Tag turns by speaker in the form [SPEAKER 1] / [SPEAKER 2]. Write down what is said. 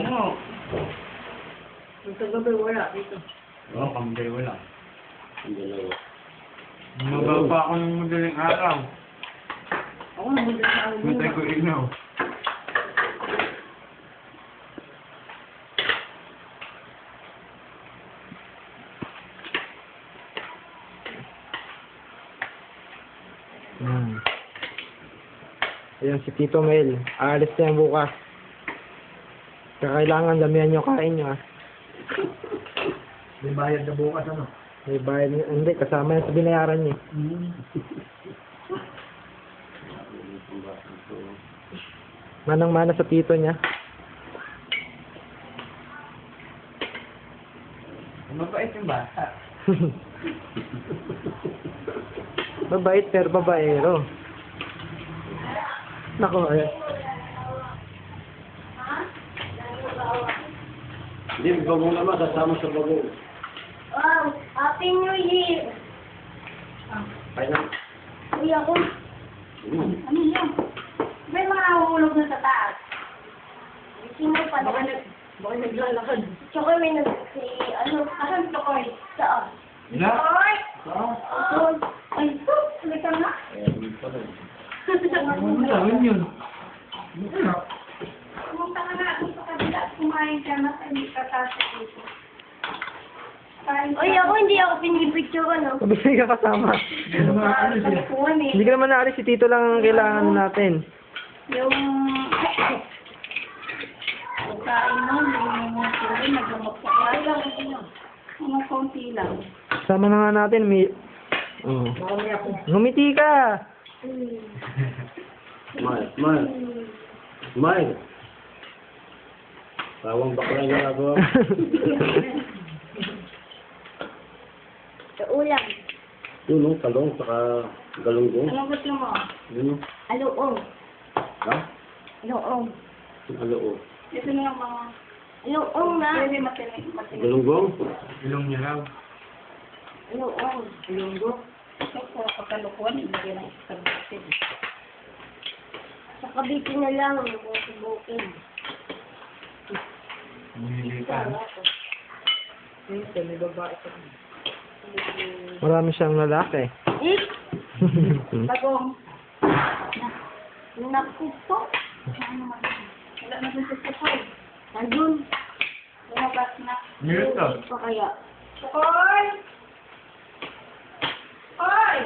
[SPEAKER 1] Oo. Sa gabi wala dito.
[SPEAKER 2] Oo, kambay wala.
[SPEAKER 3] Ang dalawa.
[SPEAKER 2] Magawa pa ako ng madaling araw.
[SPEAKER 1] Ako na muna sa ako
[SPEAKER 2] Matay ko ilaw.
[SPEAKER 4] Ayan si Tito Mel. Aalis na yan bukas. Kakailangan damihan nyo kain nyo ah.
[SPEAKER 3] May bayad na bukas ano?
[SPEAKER 4] May bayad niya. Hindi, kasama yan sa binayaran niya. Manang-mana sa tito niya.
[SPEAKER 2] Mabait yung bata.
[SPEAKER 4] Mabait pero babaero. Nako, ayan.
[SPEAKER 3] Hindi, bagong naman, sasama sa bagong.
[SPEAKER 5] Wow! Happy New Year!
[SPEAKER 3] Kaya na.
[SPEAKER 5] Uy, ako. Ano yan? May mga nahulog na sa taas. Sino pa na?
[SPEAKER 1] Baka naglalakad.
[SPEAKER 5] Chokoy, may asan Chokoy? Saan?
[SPEAKER 2] Wala.
[SPEAKER 5] Chokoy!
[SPEAKER 2] Saan?
[SPEAKER 5] Ay, halika na.
[SPEAKER 2] Ano gawin yun?
[SPEAKER 5] Pumunta ka na sa kabila at kumain ka na sa hindi ka tasok dito. Uy, hindi ako pinipicture ko, no?
[SPEAKER 4] Sabi ka kasama. Hindi ka naman naalis, si tito lang ang kailangan natin.
[SPEAKER 5] Yung kain mo, yung mga naglamot sa kaya. Mga konti lang.
[SPEAKER 4] Sama na nga natin, may... Oh. Ngumiti ka!
[SPEAKER 3] Smile, smile. Smile. Tawang bakla yung ginagawa.
[SPEAKER 5] Sa ulam.
[SPEAKER 3] Yun, no? Talong, saka galunggong.
[SPEAKER 5] Ano gusto mo?
[SPEAKER 3] Yun, no?
[SPEAKER 5] Aluong.
[SPEAKER 3] Ha?
[SPEAKER 5] Aluong.
[SPEAKER 3] Ano, oh.
[SPEAKER 5] Ito na yung mga... Aluong na. Pwede matinig.
[SPEAKER 3] Galunggong?
[SPEAKER 2] Ilong niya raw.
[SPEAKER 5] Aluong. Lunggo. Ito po, pagkalukuan, ilagay ng kabitin. Sa kabitin na lang, bubukin.
[SPEAKER 2] Bumilitan.
[SPEAKER 1] May babae pa.
[SPEAKER 4] Marami siyang lalaki.
[SPEAKER 5] Bagong. Naku po. Wala na dun sa Chokoy. Nandun. Lumabas na.
[SPEAKER 2] Meron to.
[SPEAKER 5] Pa kaya. Chokoy! Chokoy!